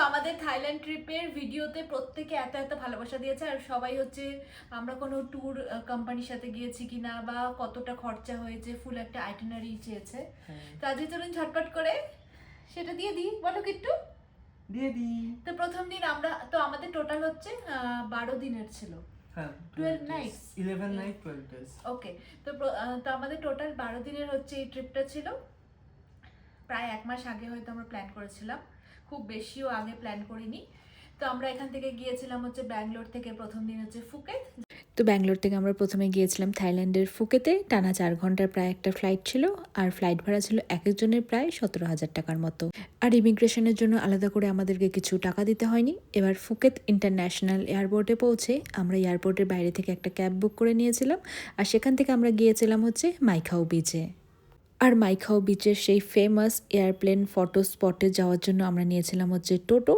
আমাদের থাইল্যান্ড ট্রিপের ভিডিওতে প্রত্যেকে এত এত ভালোবাসা দিয়েছে, আর সবাই হচ্ছে আমরা কোনো ট্যুর কোম্পানির সাথে গিয়েছি কিনা বা কতটা খরচা হয়েছে ফুল একটা আইটিনারি চেয়েছে। তো আজকে চলুন ঝটপট করে সেটা দিয়ে দিই, বলো কিট্টু। দিয়ে দিই। তো প্রথম দিন আমরা তো আমাদের টোটাল হচ্ছে 12 দিনের ছিল। হ্যাঁ 12 nights 11 নাইট 12 ডেজ। ওকে। তো আমাদের টোটাল 12 দিনের হচ্ছে এই ট্রিপটা ছিল। প্রায় 1 মাস আগে হয়তো আমরা প্ল্যান করেছিলাম, খুব বেশিও আগে প্ল্যান করিনি। তো আমরা এখান থেকে গিয়েছিলাম হচ্ছে ব্যাঙ্গালোর থেকে, প্রথম দিন হচ্ছে ফুকেত। তো ব্যাঙ্গালোর থেকে আমরা প্রথমে গিয়েছিলাম থাইল্যান্ডের ফুকেতে। টানা 4 ঘন্টার প্রায় একটা ফ্লাইট ছিল, আর ফ্লাইট ভাড়া ছিল এক একজনের প্রায় 17,000 টাকার মতো। আর ইমিগ্রেশনের জন্য আলাদা করে আমাদেরকে কিছু টাকা দিতে হয়নি। এবার ফুকেত ইন্টারন্যাশনাল এয়ারপোর্টে পৌঁছে আমরা এয়ারপোর্টের বাইরে থেকে একটা ক্যাব বুক করে নিয়েছিলাম, আর সেখান থেকে আমরা গিয়েছিলাম হচ্ছে মাইখাও বিচে। আর মাইখাও বিচের সেই ফেমাস এয়ারপ্লেন ফটো স্পটে যাওয়ার জন্য আমরা নিয়েছিলাম হচ্ছে টোটো।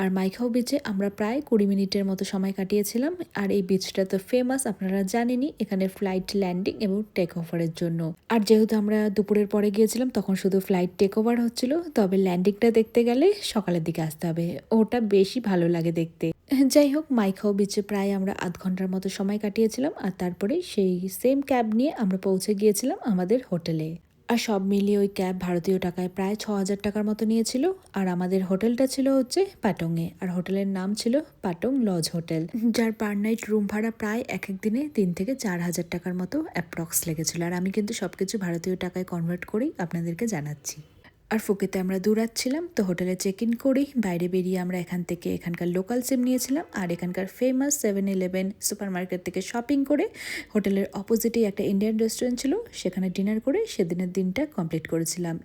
আর মাইখাও বিচে আমরা প্রায় 20 মিনিটের মতো সময় কাটিয়েছিলাম। আর এই বিচটা তো ফেমাস, আপনারা জানেনই, এখানে ফ্লাইট ল্যান্ডিং এবং টেক ওভারের জন্য। আর যেহেতু আমরা দুপুরের পরে গিয়েছিলাম তখন শুধু ফ্লাইট টেক ওভার হচ্ছিল, তবে ল্যান্ডিংটা দেখতে গেলে সকালের দিকে আসতে হবে, ওটা বেশি ভালো লাগে দেখতে। যাই হোক, মাইখাও বিচে প্রায় আমরা আধ ঘন্টার মতো সময় কাটিয়েছিলাম, আর তারপরে সেই সেম ক্যাব নিয়ে আমরা পৌঁছে গিয়েছিলাম আমাদের হোটেলে। আর সব মিলিয়ে ওই ক্যাব ভারতীয় টাকায় প্রায় 6,000 টাকার মতো নিয়েছিল। আর আমাদের হোটেলটা ছিল হচ্ছে পাটংয়ে, আর হোটেলের নাম ছিল পাটং লজ হোটেল, যার পার নাইট রুম ভাড়া প্রায় এক এক দিনে 3 থেকে 4,000 টাকার মতো অ্যাপ্রক্স লেগেছিল। আর আমি কিন্তু সবকিছু ভারতীয় টাকায় কনভার্ট করেই আপনাদেরকে জানাচ্ছি। আর ফুকেতে আমরা দূরাচ্ছিলাম, তো হোটেলে চেক ইন করি, বাইরে বেরিয়ে আমরা এখান থেকে এখানকার লোকাল সিম নিয়েছিলাম, আর এখানকার ফেমাস 7-Eleven সুপার মার্কেট থেকে শপিং করে হোটেলের অপোজিটেই একটা ইন্ডিয়ান রেস্টুরেন্ট ছিল, সেখানে ডিনার করে সেদিনের দিনটা কমপ্লিট করেছিলাম।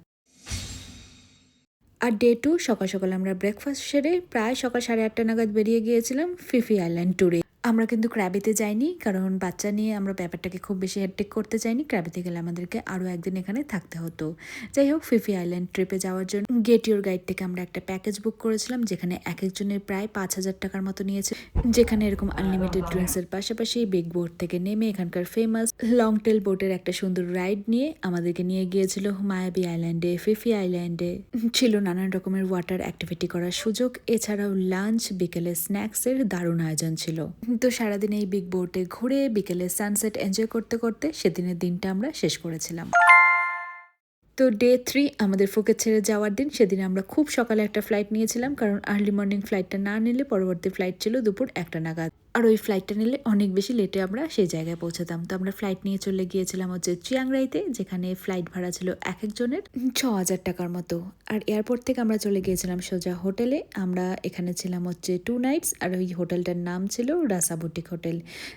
আর ডে 2 সকাল সকাল আমরা ব্রেকফাস্ট সেরে প্রায় সকাল 8:30 নাগাদ বেরিয়ে গিয়েছিলাম ফিফি আইল্যান্ড ট্যুরে। আমরা কিন্তু ক্র্যাবিতে যাইনি, কারণ বাচ্চা নিয়ে আমরা ব্যাপারটাকে খুব বেশি হেডটেক করতে চাইনি। ক্র্যাবিতে গেলে আমাদেরকে আরও একদিন এখানে থাকতে হতো। যাই হোক, ফিফি আইল্যান্ড ট্রিপে যাওয়ার জন্য গেট ইউর গাইড থেকে আমরা একটা প্যাকেজ বুক করেছিলাম, যেখানে এক একজনের প্রায় 5,000 টাকার মতো নিয়েছে, যেখানে এরকম আনলিমিটেড ড্রিঙ্কসের পাশাপাশি বিগ বোট থেকে নেমে এখানকার ফেমাস লং টেল বোটের একটা সুন্দর রাইড নিয়ে আমাদেরকে নিয়ে গিয়েছিল মায়াবী আইল্যান্ডে, ফিফি আইল্যান্ডে। ছিল নানান রকমের ওয়াটার অ্যাক্টিভিটি করার সুযোগ, এছাড়াও লাঞ্চ, বিকেলে স্ন্যাক্সের দারুণ আয়োজন ছিল। তো সারাদিন এই বিগ বোটে ঘুরে বিকেলে সানসেট এনজয় করতে করতে সেদিনের দিনটা আমরা শেষ করেছিলাম। তো ডে 3 আমাদের ফুকেত ছেড়ে যাওয়ার দিন, সেদিন আমরা খুব সকালে একটা ফ্লাইট নিয়েছিলাম, কারণ আর্লি মর্নিং ফ্লাইটটা না নিলে পরবর্তী ফ্লাইট ছিল দুপুর 1টা নাগাদ, আর ওই ফ্লাইটটা নিলে অনেক বেশি লেটে আমরা সেই জায়গায় পৌঁছাতাম। তো আমরা ফ্লাইট নিয়ে চলে গিয়েছিলাম হচ্ছে চিয়াংরাইতে, যেখানে ফ্লাইট ভাড়া ছিল এক একজনের 6,000 টাকার মতো। আর এয়ারপোর্ট থেকে আমরা চলে গিয়েছিলাম সোজা হোটেলে। আমরা এখানে ছিলাম হচ্ছে 2 নাইটস, আর ওই হোটেলটার নাম ছিল রাসা বুটিক হোটেল,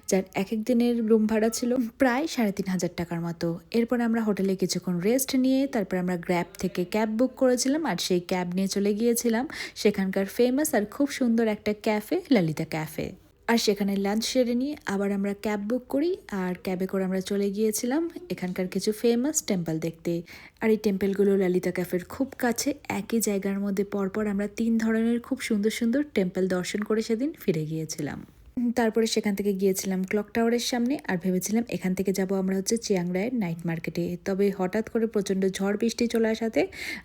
যার এক এক দিনের রুম ভাড়া ছিল প্রায় 3,500 টাকার মতো। এরপর আমরা হোটেলে কিছুক্ষণ রেস্ট নিয়ে তারপর আমরা গ্র্যাব থেকে ক্যাব বুক করেছিলাম, আর সেই ক্যাব নিয়ে চলে গিয়েছিলাম সেখানকার ফেমাস আর খুব সুন্দর একটা ক্যাফে, ললিতা ক্যাফে। আর সেখানে লাঞ্চ সেরে নিয়ে আবার আমরা ক্যাব বুক করি, আর ক্যাবে করে আমরা চলে গিয়েছিলাম এখানকার কিছু ফেমাস টেম্পল দেখতে। আর এই টেম্পলগুলো ললিতা ক্যাফের খুব কাছে, একই জায়গার মধ্যে পরপর আমরা 3 ধরনের খুব সুন্দর সুন্দর টেম্পল দর্শন করে সেদিন ফিরে গিয়েছিলাম। তারপরে সেখান থেকে গিয়েছিলাম ক্লক টাওয়ারের সামনে, আর ভেবেছিলাম এখান থেকে যাব আমরা হচ্ছে চিয়াংরাইয়ের নাইট মার্কেটে। তবে হঠাৎ করে প্রচণ্ড ঝড় বৃষ্টি চলে আসাতে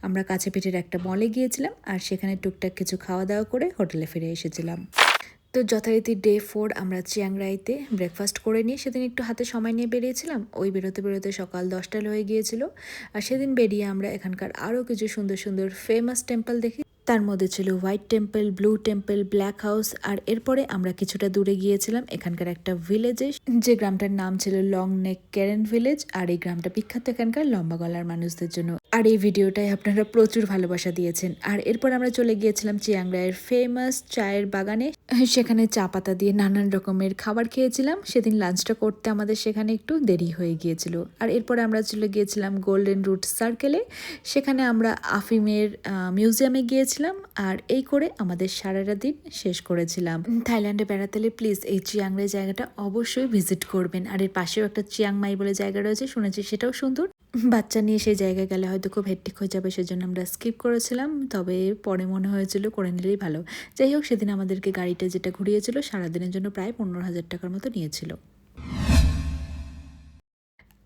আমরা কাছে পিঠের একটা মলে গিয়েছিলাম, আর সেখানে টুকটাক কিছু খাওয়া দাওয়া করে হোটেলে ফিরে এসেছিলাম। তো যথারীতি ডে 4 আমরা চিয়াংরাইতে ব্রেকফাস্ট করে নিয়ে সেদিন একটু হাতে সময় নিয়ে বেরিয়েছিলাম। ওই বেরোতে বেরোতে সকাল 10টা হয়ে গিয়েছিল। আর সেদিন বেরিয়ে আমরা এখানকার আরও কিছু সুন্দর সুন্দর ফেমাস টেম্পল দেখি, তার মধ্যে ছিল white temple, blue temple, black house. আর এরপরে আমরা কিছুটা দূরে গিয়েছিলাম এখানকার একটা ভিলেজে, যে গ্রামটার নাম ছিল লং নেক কেরেন ভিলেজ। আর এই গ্রামটা বিখ্যাত এখানকার লম্বা গলার মানুষদের জন্য। আর এই ভিডিওটাই আপনারা প্রচুর ভালোবাসা দিয়েছেন। আর এরপর আমরা চলে গিয়েছিলাম চিয়াংরাইয়ের ফেমাস চায়ের বাগানে, সেখানে চা পাতা দিয়ে নানান রকমের খাবার খেয়েছিলাম। সেদিন লাঞ্চটা করতে আমাদের সেখানে একটু দেরি হয়ে গিয়েছিল। আর এরপরে আমরা চলে গিয়েছিলাম গোল্ডেন রুট সার্কেলে, সেখানে আমরা আফিমের মিউজিয়ামে গিয়েছিলাম। আর এই করে আমাদের সারাটা দিন শেষ করেছিলাম। থাইল্যান্ডে বেড়াতে এলে প্লিজ এই চিয়াংরাই জায়গাটা অবশ্যই ভিজিট করবেন। আর এর পাশেও একটা চিয়াংমাই বলে জায়গা রয়েছে, শুনেছি সেটাও সুন্দর। বাচ্চা নিয়ে সেই জায়গায় গেলে হয়তো খুব হেক্টিক হয়ে যাবে, সেজন্য আমরা স্কিপ করেছিলাম, তবে পরে মনে হয়েছিল করে নিলেই ভালো। যাই হোক, সেদিন আমাদেরকে গাড়িটা যেটা ঘুরিয়েছিল সারাদিনের জন্য প্রায় 15,000 টাকার মতো নিয়েছিল।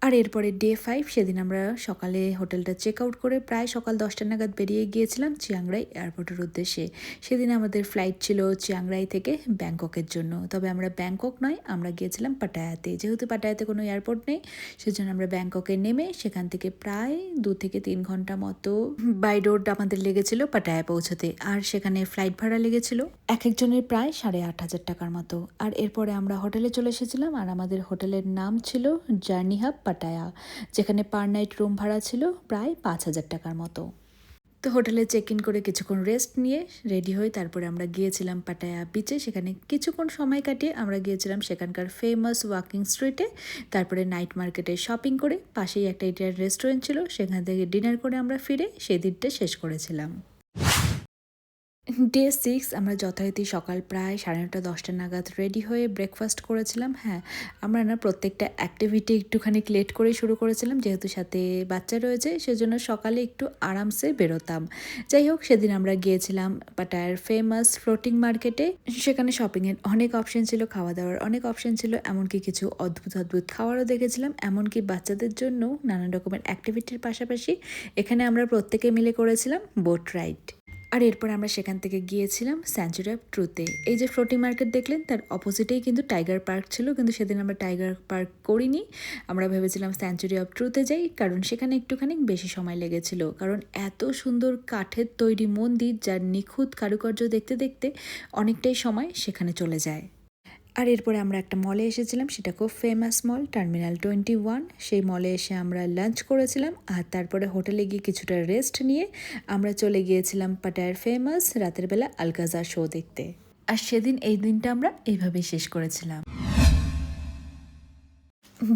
আর এরপরে ডে 5 সেদিন আমরা সকালে হোটেলটা চেক আউট করে প্রায় সকাল 10টা নাগাদ বেরিয়ে গিয়েছিলাম চিয়াংরাই এয়ারপোর্টের উদ্দেশ্যে। সেদিন আমাদের ফ্লাইট ছিল চিয়াংরাই থেকে ব্যাংককের জন্য। তবে আমরা ব্যাংকক নয়, আমরা গিয়েছিলাম পাটায়াতে। যেহেতু পাটায়াতে কোনো এয়ারপোর্ট নেই, সেজন্য আমরা ব্যাংককে নেমে সেখান থেকে প্রায় 2 থেকে 3 ঘন্টা মতো বাই রোড আমাদের লেগেছিল পাটায়া পৌঁছতে। আর সেখানে ফ্লাইট ভাড়া লেগেছিল এক একজনের প্রায় 8,500 টাকার মতো। আর এরপরে আমরা হোটেলে চলে এসেছিলাম, আর আমাদের হোটেলের নাম ছিল জার্নি হাব পাটায়া, যেখানে পার নাইট রুম ভাড়া ছিল প্রায় 5,000 টাকার মতো। তো হোটেলে চেক ইন করে কিছুক্ষণ রেস্ট নিয়ে রেডি হয়ে তারপরে আমরা গিয়েছিলাম পাটায়া বিচে। সেখানে কিছুক্ষণ সময় কাটিয়ে আমরা গিয়েছিলাম সেখানকার ফেমাস ওয়াকিং স্ট্রিটে। তারপরে নাইট মার্কেটে শপিং করে পাশেই একটা ইটালিয়ান রেস্টুরেন্ট ছিল, সেখান থেকে ডিনার করে আমরা ফিরে সেই দিনটা শেষ করেছিলাম। ডে 6 আমরা যথারীতি সকাল প্রায় 9:30 10টা নাগাদ রেডি হয়ে ব্রেকফাস্ট করেছিলাম। হ্যাঁ, আমরা না প্রত্যেকটা অ্যাক্টিভিটি একটুখানি লেট করে শুরু করেছিলাম, যেহেতু সাথে বাচ্চা রয়েছে সেজন্য সকালে একটু আরামসে বেরোতাম। যাই হোক, সেদিন আমরা গিয়েছিলাম পাটায়ার ফেমাস ফ্লোটিং মার্কেটে। সেখানে শপিংয়ের অনেক অপশন ছিল, খাওয়া দাওয়ার অনেক অপশন ছিল, এমনকি কিছু অদ্ভুত অদ্ভুত খাবারও দেখেছিলাম। এমনকি বাচ্চাদের জন্য নানান রকমের অ্যাক্টিভিটির পাশাপাশি এখানে আমরা প্রত্যেকে মিলে করেছিলাম বোট রাইড। আর এরপর আমরা সেখান থেকে গিয়েছিলাম সেঞ্চুরি অফ ট্রুথে। এই যে ফ্লোটিং মার্কেট দেখলেন তার অপোজিটেই কিন্তু টাইগার পার্ক ছিল, কিন্তু সেদিন আমরা টাইগার পার্ক করিনি। আমরা ভেবেছিলাম সেঞ্চুরি অফ ট্রুথে যাই, কারণ সেখানে একটুখানি বেশি সময় লেগেছিল, কারণ এত সুন্দর কাঠের তৈরি মন্দির যার নিখুঁত কারুকার্য দেখতে দেখতে অনেকটাই সময় সেখানে চলে যায়। আর এরপরে আমরা একটা মলে এসেছিলাম, সেটা খুব ফেমাস মল টার্মিনাল 21। সেই মলে এসে আমরা লাঞ্চ করেছিলাম, আর তারপরে হোটেলে গিয়ে কিছুটা রেস্ট নিয়ে আমরা চলে গিয়েছিলাম পাটায়ার ফেমাস রাতের বেলা আলকাজার শো দেখতে। আর সেদিন এই দিনটা আমরা এইভাবেই শেষ করেছিলাম।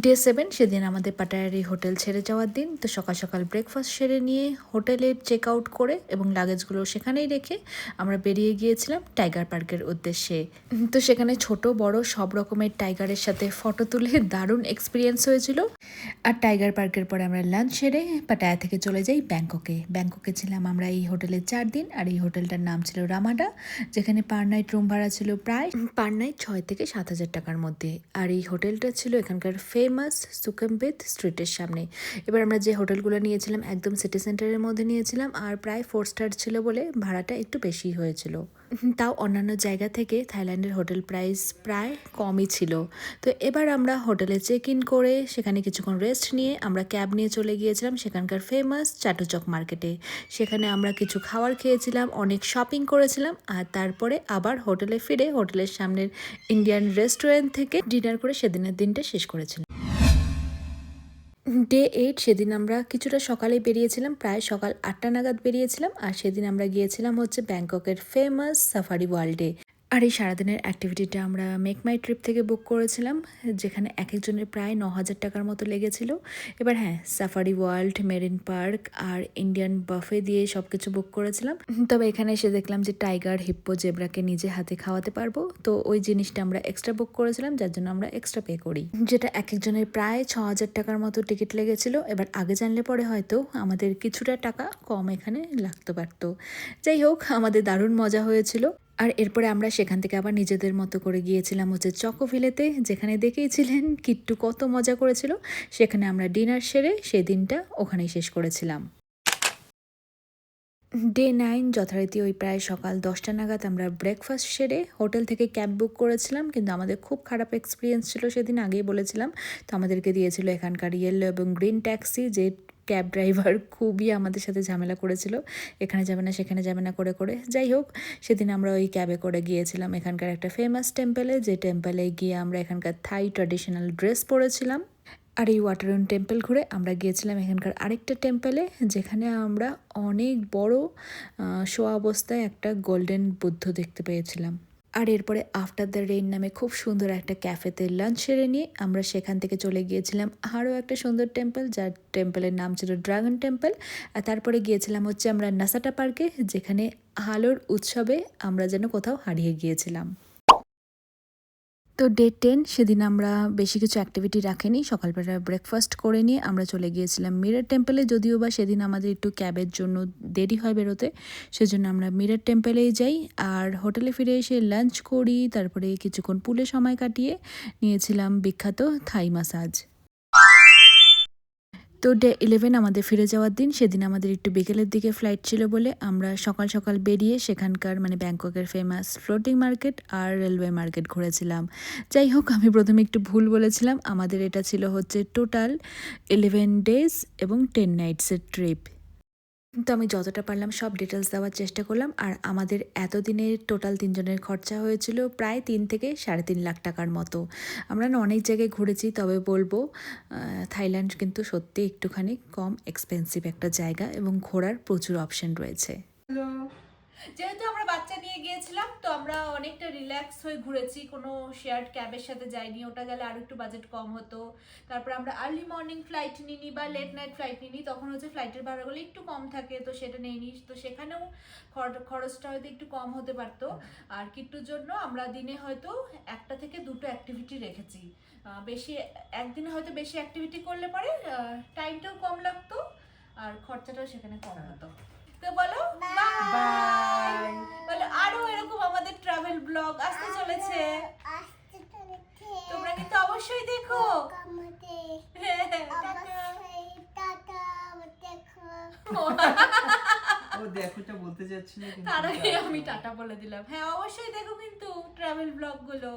ডে 7 সেদিন আমাদের পাটায়ার এই হোটেল ছেড়ে যাওয়ার দিন। তো সকাল সকাল ব্রেকফাস্ট সেরে নিয়ে হোটেলের চেক আউট করে এবং লাগেজগুলো সেখানেই রেখে আমরা বেরিয়ে গিয়েছিলাম টাইগার পার্কের উদ্দেশ্যে। তো সেখানে ছোট বড় সব রকমের টাইগারের সাথে ফটো তুলে দারুণ এক্সপিরিয়েন্স হয়েছিল। আর টাইগার পার্কের পরে আমরা লাঞ্চ সেরে পাটায়া থেকে চলে যাই ব্যাংককে। ব্যাংককে ছিলাম আমরা এই হোটেলে 4 দিন, আর এই হোটেলটার নাম ছিল রামাডা, যেখানে পার নাইট রুম ভাড়া ছিল প্রায় পার নাইট 6 থেকে 7,000 টাকার মধ্যে। আর এই হোটেলটা ছিল এখানকার ফেমাস সুকুমভিত স্ট্রিটের সামনে। এবার আমরা যে হোটেলগুলো নিয়েছিলাম একদম সিটি সেন্টারের মধ্যে নিয়েছিলাম, আর প্রায় 4 স্টার ছিল বলে ভাড়াটা একটু বেশি হয়েছিল। তাও অন্যান্য জায়গা থেকে থাইল্যান্ডের হোটেল প্রাইস প্রায় কমই ছিল। তো এবার আমরা হোটেলে চেক ইন করে সেখানে কিছুক্ষণ রেস্ট নিয়ে আমরা ক্যাব নিয়ে চলে গিয়েছিলাম সেখানকার ফেমাস চাটুচক মার্কেটে। সেখানে আমরা কিছু খাবার খেয়েছিলাম, অনেক শপিং করেছিলাম, আর তারপরে আবার হোটেলে ফিরে হোটেলের সামনের ইন্ডিয়ান রেস্টুরেন্ট থেকে ডিনার করে সেদিনের দিনটা শেষ করেছিলাম। ডে 8 সেদিন আমরা কিছুটা সকালে বেরিয়েছিলাম, প্রায় সকাল 8টা নাগাদ বেরিয়েছিলাম। আর সেদিন আমরা গিয়েছিলাম হচ্ছে ব্যাংককের ফেমাস সাফারি ওয়ার্ল্ডে। আর এই সারাদিনের অ্যাক্টিভিটিটা আমরা মেক মাই ট্রিপ থেকে বুক করেছিলাম, যেখানে এক একজনের প্রায় 9,000 টাকার মতো লেগেছিল। এবার হ্যাঁ, সাফারি ওয়ার্ল্ড, মেরিন পার্ক আর ইন্ডিয়ান বাফে দিয়ে সব কিছু বুক করেছিলাম। তবে এখানে এসে দেখলাম যে টাইগার, হিপ্পো, জেব্রাকে নিজে হাতে খাওয়াতে পারবো, তো ওই জিনিসটা আমরা এক্সট্রা বুক করেছিলাম, যার জন্য আমরা এক্সট্রা পে করি, যেটা এক একজনের প্রায় 6,000 টাকার মতো টিকিট লেগেছিল। এবার আগে জানলে পরে হয়তো আমাদের কিছুটা টাকা কম এখানে লাগতে পারতো। যাই হোক, আমাদের দারুণ মজা হয়েছিল। আর এরপরে আমরা সেখান থেকে আবার নিজেদের মতো করে গিয়েছিলাম হচ্ছে চকোভিলেতে, যেখানে দেখেইছিলেন কিট্টু কত মজা করেছিল। সেখানে আমরা ডিনার সেরে সেই দিনটা ওখানেই শেষ করেছিলাম। ডে 9 যথারীতি ওই প্রায় সকাল 10টা নাগাদ আমরা ব্রেকফাস্ট সেরে হোটেল থেকে ক্যাব বুক করেছিলাম, কিন্তু আমাদের খুব খারাপ এক্সপিরিয়েন্স ছিল সেদিন, আগেই বলেছিলাম। তো আমাদেরকে দিয়েছিল এখানকার ইয়েলো এবং গ্রিন ট্যাক্সি, যে ক্যাব ড্রাইভার খুবই আমাদের সাথে ঝামেলা করেছিল, এখানে যাবে না সেখানে যাবে না করে করে। যাই হোক, সেদিন আমরা ওই ক্যাবে করে গিয়েছিলাম এখানকার একটা ফেমাস টেম্পলে, যে টেম্পলে গিয়ে আমরা এখানকার থাই ট্র্যাডিশনাল ড্রেস পরেছিলাম। আর এই ওয়াটারন টেম্পল ঘুরে আমরা গিয়েছিলাম এখানকার আরেকটা টেম্পলে, যেখানে আমরা অনেক বড় শোয়া অবস্থায় একটা গোল্ডেন বুদ্ধ দেখতে পেয়েছিলাম। আর এরপরে আফটার দ্য রেইন নামে খুব সুন্দর একটা ক্যাফেতে লাঞ্চ সেরে নিয়ে আমরা সেখান থেকে চলে গিয়েছিলাম আরও একটা সুন্দর টেম্পল, যার টেম্পলের নাম ছিল ড্রাগন টেম্পল। আর তারপরে গিয়েছিলাম হচ্ছে আমরা নাসাটা পার্কে, যেখানে আলোর উৎসবে আমরা যেন কোথাও হারিয়ে গিয়েছিলাম। তো ডে 10 সেদিন আমরা বেশি কিছু অ্যাক্টিভিটি রাখিনি, সকালবেলা ব্রেকফাস্ট করে নিয়ে আমরা চলে গিয়েছিলাম মিরর টেম্পলে। যদিও বা সেদিন আমাদের একটু ক্যাবের জন্য দেরি হয় বেরোতে, সেজন্য আমরা মিরর টেম্পলেই যাই। আর হোটেলে ফিরে এসে লাঞ্চ করি, তারপরে কিছুক্ষণ পুলে সময় কাটিয়ে নিয়েছিলাম বিখ্যাত থাই মাসাজ। তো ডে 11 আমাদের ফিরে যাওয়ার দিন, সেদিন আমাদের একটু বিকেলের দিকে ফ্লাইট ছিল বলে আমরা সকাল সকাল বেরিয়ে সেখানকার মানে ব্যাংককের ফেমাস ফ্লোটিং মার্কেট আর রেলওয়ে মার্কেট ঘুরেছিলাম। যাই হোক, আমি প্রথমে একটু ভুল বলেছিলাম, আমাদের এটা ছিল হচ্ছে টোটাল 11 ডেজ এবং 10 নাইটসের ট্রিপ। কিন্তু আমি যতটা পারলাম সব ডিটেলস দেওয়ার চেষ্টা করলাম। আর আমাদের এতদিনের টোটাল 3 জনের খরচা হয়েছিল প্রায় 3 থেকে 3.5 লাখ টাকার মতো। আমরা না অনেক জায়গায় ঘুরেছি, তবে বলবো থাইল্যান্ড কিন্তু সত্যি একটুখানি কম এক্সপেন্সিভ একটা জায়গা এবং ঘোরার প্রচুর অপশন রয়েছে। হ্যালো। যেহেতু আমরা বাচ্চা নিয়ে গিয়েছিলাম তো আমরা অনেকটা রিল্যাক্স হয়ে ঘুরেছি, কোনো শেয়ার্ড ক্যাবের সাথে যাইনি, ওটা গেলে আরও একটু বাজেট কম হতো। তারপর আমরা আর্লি মর্নিং ফ্লাইট নিইনি বা লেট নাইট ফ্লাইট নিইনি, তখন হচ্ছে ফ্লাইটের ভাড়াগুলো একটু কম থাকে, তো সেটা নেইনি, তো সেখানেও খরচটা হয়তো একটু কম হতে পারতো। আর কিট্টুর জন্য আমরা দিনে হয়তো 1টা থেকে 2টো অ্যাক্টিভিটি রেখেছি। বেশি একদিনে হয়তো বেশি অ্যাক্টিভিটি করলে পরে টাইমটাও কম লাগতো আর খরচাটাও সেখানে কম হতো। তো বলো বাই, বলো আরো এরকম আমাদের ট্রাভেল ব্লগ আসতে চলেছে, তোমরা কিন্তু অবশ্যই দেখো। ও দেখোটা বলতে যাচ্ছিল কিন্তু তার আগে আমি টাটা বলে দিলাম। হ্যাঁ অবশ্যই দেখো কিন্তু ট্রাভেল ব্লগ গুলো।